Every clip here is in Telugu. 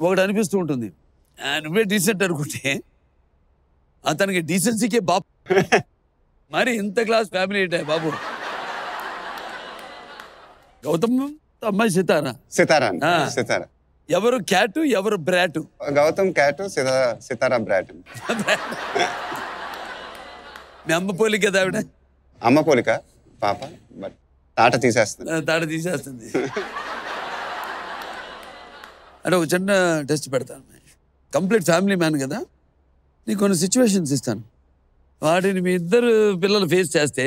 ఒకటి అనిపిస్తూ ఉంటుంది. నువ్వే డీసెంట్ అనుకుంటే అతనికి డీసెన్సీకే బాబు. మరి ఇంత క్లాస్ ఫ్యామిలీ ఏంటా బాబు? గౌతమ్ అమ్మాయి సితారా. సితారా సితారా. ఎవరు క్యాటు ఎవరు బ్రాటు? గౌతమ్ క్యాటు, సితారా బ్రాట్. మీ అమ్మ పోలిక కదా ఆవిడ? అమ్మ పోలిక పాప, బట్ తాట తీసేస్తుంది. అంటే ఒక చిన్న టెస్ట్ పెడతాను. కంప్లీట్ ఫ్యామిలీ మ్యాన్ కదా, నీకు కొన్ని సిచ్యువేషన్స్ ఇస్తాను. వాటిని మీ ఇద్దరు పిల్లలు ఫేస్ చేస్తే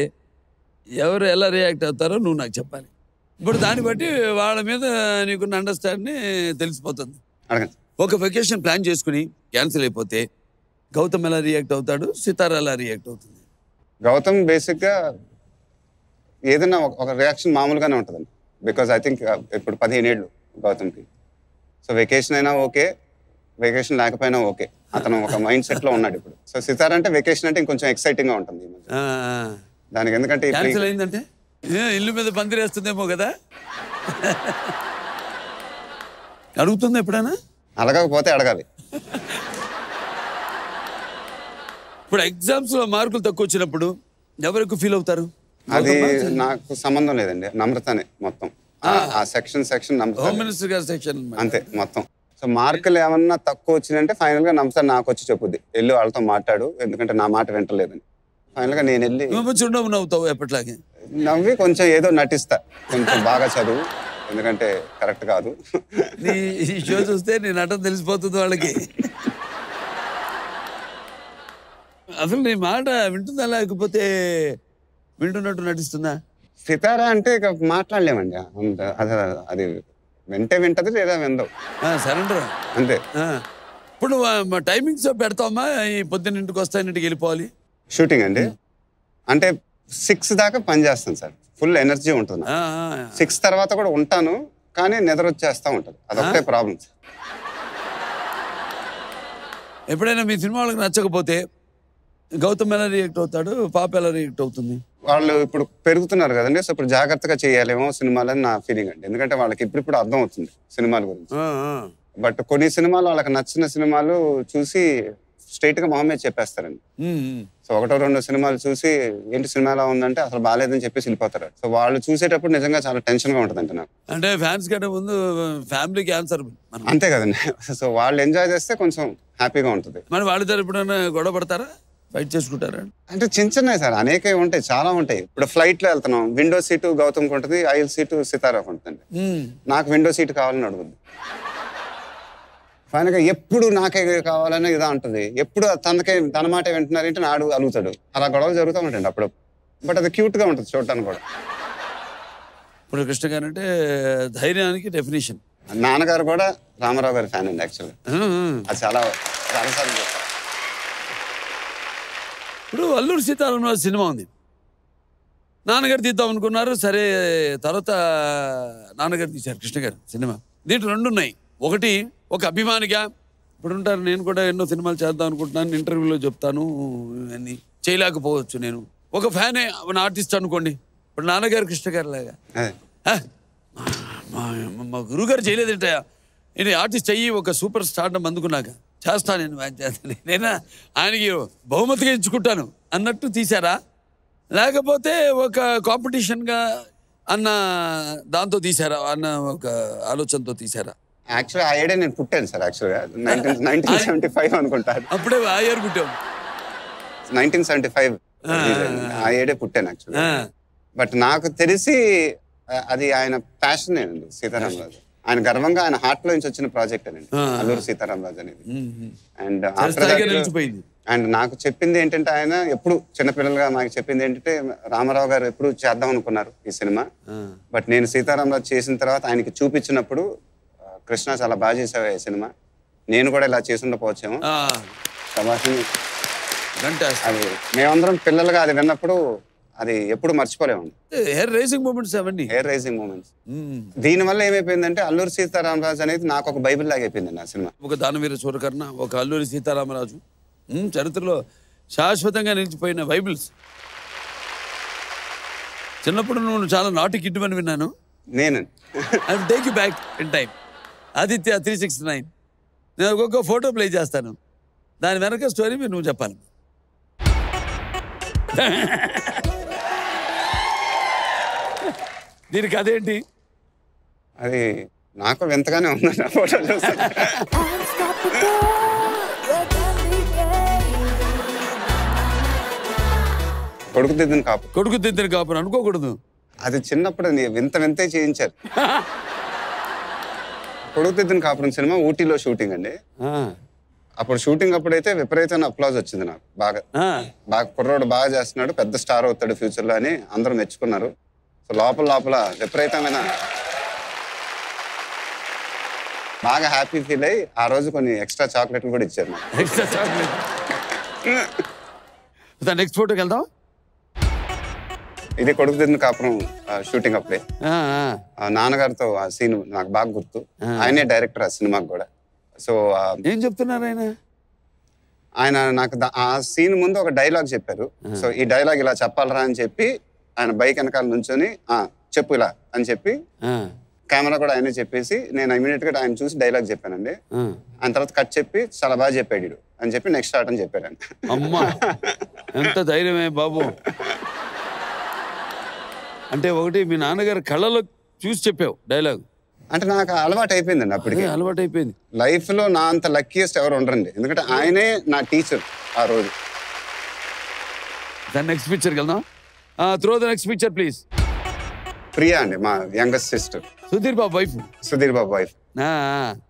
ఎవరు ఎలా రియాక్ట్ అవుతారో నువ్వు నాకు చెప్పాలి. ఇప్పుడు దాన్ని బట్టి వాళ్ళ మీద నీకున్న అండర్స్టాండింగ్ తెలిసిపోతుంది. ఒక వెకేషన్ ప్లాన్ చేసుకుని క్యాన్సిల్ అయిపోతే గౌతమ్ ఎలా రియాక్ట్ అవుతాడు, సితారా ఎలా రియాక్ట్ అవుతుంది? గౌతమ్ బేసిక్గా ఏదైనా ఒక రియాక్షన్ మామూలుగానే ఉంటుందండి. బికాజ్ ఐ థింక్ ఇప్పుడు 15 ఏళ్ళు గౌతమ్కి. సో వెకేషన్ అయినా ఓకే, వెకేషన్ లేకపోయినా ఓకే, అతను ఒక మైండ్ సెట్లో ఉన్నాడు ఇప్పుడు. సో సితారా అంటే వెకేషన్ అంటే ఇంకొంచెం ఎక్సైటింగ్గా ఉంటుంది దానికి. ఎందుకంటే క్యాన్సిల్ అయిందంటే ఇల్లు మీద పందిరేస్తుందేమో కదా. అడుగుతుంది ఎప్పుడైనా? అడగకపోతే అడగాలి. ఇప్పుడు ఎగ్జామ్స్ లో మార్కులు తక్కువ వచ్చినప్పుడు ఎవరికి ఫీల్ అవుతారు? అది నాకు సంబంధం లేదండి, నమ్రతనే మొత్తం. ఆ సెక్షన్ హోమ్ మినిస్టర్ గారి సెక్షన్ అంతే మొత్తం. సో మార్కులు ఏమన్నా తక్కువ వచ్చినాయంటే ఫైనల్ గా నమ్రత నాకు వచ్చి చెప్పుద్ది, వెళ్ళి వాళ్ళతో మాట్లాడు, ఎందుకంటే నా మాట వింటలేదని. ఫైనల్ గా నేను వెళ్ళి నవ్వుతావు ఎప్పటిలాగే, నవ్వి కొంచెం ఏదో నటిస్తా, కొంచెం బాగా చదువు, ఎందుకంటే కరెక్ట్ కాదు. ఈ షో చూస్తే నీ నటన తెలిసిపోతుంది వాళ్ళకి. అసలు నీ మాట వింటుందా లేకపోతే వింటున్నట్టు నటిస్తుందా? సితారా అంటే ఇక మాట్లాడలేమండి, అది వింటే వింటది లేదా విందవు, సరెండర్ అంతే. ఇప్పుడు టైమింగ్స్ పెడతామా? ఈ పొద్దున్న ఇంటికి వస్తా, ఇంటికి వెళ్ళిపోవాలి. షూటింగ్ అండి అంటే 6 దాకా పని చేస్తాను సార్, ఫుల్ ఎనర్జీ ఉంటుంది. 6 తర్వాత కూడా ఉంటాను, కానీ నిద్ర వచ్చేస్తూ ఉంటుంది, అదొకటే ప్రాబ్లం సార్. ఎప్పుడైనా మీ సినిమా వాళ్ళకి నచ్చకపోతే గౌతమ్ ఎలా రియాక్ట్ అవుతాడు, పాప ఎలా రియాక్ట్ అవుతుంది? వాళ్ళు ఇప్పుడు పెరుగుతున్నారు కదండి, సో ఇప్పుడు జాగ్రత్తగా చేయాలేమో సినిమాలని నా ఫీలింగ్ అండి. ఎందుకంటే వాళ్ళకి ఇప్పుడు అర్థం అవుతుంది సినిమాల గురించి. బట్ కొన్ని సినిమాలు వాళ్ళకి నచ్చిన సినిమాలు చూసి స్ట్రైట్ గా మొహమే చెప్పేస్తారండి. సో 1-2 సినిమాలు చూసి ఏంటి సినిమా ఎలా ఉందంటే అసలు బాగాలేదని చెప్పేసి వెళ్ళిపోతారు. సో వాళ్ళు చూసేటప్పుడు నిజంగా చాలా టెన్షన్ గా ఉంటుంది నాకు. అంటే ఫ్యాన్స్ కంటే ముందు ఫ్యామిలీకి ఆన్సర్ అంతే కదండి. సో వాళ్ళు ఎంజాయ్ చేస్తే కొంచెం హ్యాపీగా ఉంటుంది. మరి వాళ్ళిద్దరు ఎప్పుడైనా గొడవ పడతారా, ఫైట్ చేసుకుంటారా? అంటే చిన్నవి సార్, అనేక ఉంటాయి, చాలా ఉంటాయి. ఇప్పుడు ఫ్లైట్ లో వెళ్తున్నాం, విండో సీటు గౌతమ్కి ఉంటుంది, ఐల్ సీటు సితారాకు ఉంటుంది. నాకు విండో సీట్ కావాలని అడుగుద్ది. ఫైనల్ గా ఎప్పుడు నాకే కావాలని ఇదా ఉంటుంది, ఎప్పుడు తన మాట వింటున్నారంటే నాడు అలుగుతాడు. అలా గొడవలు జరుగుతూ ఉంటాయండి అప్పుడు. బట్ అది క్యూట్ గా ఉంటుంది చూడటానికి కూడా. ఇప్పుడు కృష్ణ గారు అంటే ధైర్యానికి డెఫినేషన్. నాన్నగారు కూడా రామారావు గారి ఫ్యాన్ అండి యాక్చువల్గా. అది చాలాసార్లు చెప్తారు. ఇప్పుడు అల్లూరి సీతారామరాజు సినిమా ఉంది, నాన్నగారు తీద్దాం అనుకున్నారు, సరే తర్వాత నాన్నగారు తీశారు కృష్ణ గారు సినిమా. దీంట్లో 2 ఉన్నాయి. ఒకటి ఒక అభిమానిగా ఇప్పుడు ఉంటారు, నేను కూడా ఎన్నో సినిమాలు చేద్దాం అనుకుంటున్నాను, ఇంటర్వ్యూలో చెప్తాను అని చేయలేకపోవచ్చు. నేను ఒక ఫ్యానే ఆర్టిస్ట్ అనుకోండి, ఇప్పుడు నాన్నగారు కృష్ణ గారు లాగా మా గురుగారు చేయలేదంటయా, నేను ఆర్టిస్ట్ అయ్యి ఒక సూపర్ స్టార్డమ్ అందుకున్నాక చేస్తాను, నేను ఆయనకి బహుమతిగా ఎంచుకుంటాను అన్నట్టు తీశారా, లేకపోతే ఒక కాంపిటీషన్గా అన్న దాంతో తీశారా అన్న ఒక ఆలోచనతో తీశారా? యాక్చువల్గా ఆ ఏడే నేను పుట్టాను సార్, యాక్చువల్గా 1975 అనుకుంటాను. అప్పుడే ఆ ఇయర్ పుట్టాం, 1975 ఆ ఏడే పుట్టాను యాక్చువల్గా. బట్ నాకు తెలిసి అది ఆయన ప్యాషన్ అండి సీతారామరాజు. ఆయన గర్వంగా ఆయన హార్ట్ లో నుంచి వచ్చిన ప్రాజెక్ట్ అండి అల్లూరి సీతారామరాజు అనేది. అండ్ నాకు చెప్పింది ఏంటంటే, ఆయన ఎప్పుడు చిన్నపిల్లలుగా నాకు చెప్పింది ఏంటంటే, రామారావు గారు ఎప్పుడు చేద్దాం అనుకున్నారు ఈ సినిమా, బట్ నేను సీతారామరాజు చేసిన తర్వాత ఆయనకి చూపించినప్పుడు, కృష్ణ చాలా బాగా చేసావు ఈ సినిమా, నేను కూడా ఇలా చేసి ఉండకపోవచ్చేమో. అది మేమందరం పిల్లలుగా అది విన్నప్పుడు అది ఎప్పుడు మర్చిపోలేము. హెయిర్ రైజింగ్ మూమెంట్స్ అవన్నీ, హెయిర్ రైజింగ్ మూమెంట్స్. దీనివల్ల ఏమైపోయిందంటే అల్లూరి సీతారామరాజు అనేది నాకు ఒక బైబిల్ లాగా అయిపోయింది ఆ సినిమా. ఒక దానవీర సూరకర్ణ, ఒక అల్లూరి సీతారామరాజు చరిత్రలో శాశ్వతంగా నిలిచిపోయిన బైబిల్స్. చిన్నప్పుడు నువ్వు చాలా నాటి కిడ్ అని విన్నాను. నేను I will take you back in time. Aditya 369 నేను ఒక్కొక్క ఫోటో ప్లే చేస్తాను, దాని వెనక స్టోరీ మీరు నువ్వు చెప్పాలి. దీనికి అదేంటి? అది నాకు వింతగానే ఉందండి ఆ ఫోటో చూస్తే. కొడుకు దిద్దిన కాపు. కొడుకు దిద్దిన కాపు అనుకోకూడదు. అది చిన్నప్పుడు వింత వింతే చేయించారు. కొడుకు దిద్దిన కాపురం సినిమా ఊటీలో షూటింగ్ అండి. అప్పుడు షూటింగ్ అప్పుడైతే విపరీతమైన అప్లాజ్ వచ్చింది నాకు. బాగా కుర్రోడు బాగా చేస్తున్నాడు, పెద్ద స్టార్ అవుతాడు ఫ్యూచర్ లో అని అందరూ మెచ్చుకున్నారు. సో లోపల విపరీతమైన బాగా హ్యాపీ ఫీల్ అయ్యి ఆ రోజు కొన్ని ఎక్స్ట్రా చాక్లెట్లు కూడా ఇచ్చారు నాకు. Extra chocolate. నెక్స్ట్ ఫోటోకి వెళ్దాం. ఇది కొడుకు దిద్దిన కాపురం షూటింగ్ అప్పుడే. నాన్నగారితో ఆ సీన్ నాకు బాగా గుర్తు. ఆయనే డైరెక్టర్ ఆ సినిమాకి కూడా. సో ఏం చెప్తున్నారు ఆయన నాకు ఆ సీన్ ముందు ఒక డైలాగ్ చెప్పారు. సో ఈ డైలాగ్ ఇలా చెప్పాలరా అని చెప్పి ఆయన బైక్ వెనకాల నుంచొని చెప్పు ఇలా అని చెప్పి కెమెరా కూడా ఆయనే చెప్పేసి నేను ఇమీడియట్ గా ఆయన చూసి డైలాగ్ చెప్పానండి. ఆయన తర్వాత కట్ చెప్పి చాలా బాగా చెప్పాడు అని చెప్పి నెక్స్ట్ స్టార్ట్ అని చెప్పారు. అమ్మా ఎంత ధైర్యమే బాబు. అంటే ఒకటి మీ నాన్నగారు కళ్ళలో చూసి చెప్పావు డైలాగ్. అంటే నాకు అలవాటు అయిపోయిందండి అప్పటికి. అలవాటు అయిపోయింది. లైఫ్ లో నా అంత లక్కీయెస్ట్ ఎవరు ఉండరండి, ఎందుకంటే ఆయనే నా టీచర్ ఆ రోజు. నెక్స్ట్ పిక్చర్కి వెళ్దాం. Throw the next picture please. Priya అండి, మా youngest sister. Sudheer Babu wife. Sudheer Babu wife.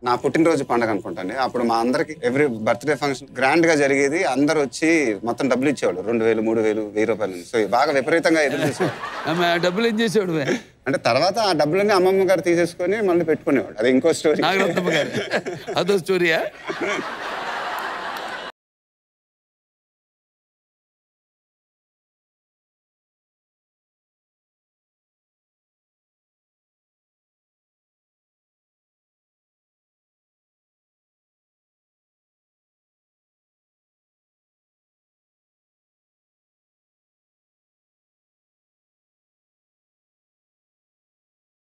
నా పుట్టినరోజు పండుగ అనుకుంటాండి. అప్పుడు మా అందరికి ఎవ్రీ బర్త్డే ఫంక్షన్ గ్రాండ్ గా జరిగేది. అందరు వచ్చి మొత్తం డబ్బులు ఇచ్చేవాళ్ళు, 2000, 3000, 1000 రూపాయలు. సో బాగా విపరీతంగా ఎదురు చూసేవాడు. డబ్బులు ఏం చేసేవాడు అంటే తర్వాత ఆ డబ్బులన్నీ అమ్మమ్మ గారు తీసేసుకొని మళ్ళీ పెట్టుకునేవాడు. అది ఇంకో స్టోరీ. అదో స్టోరీయా?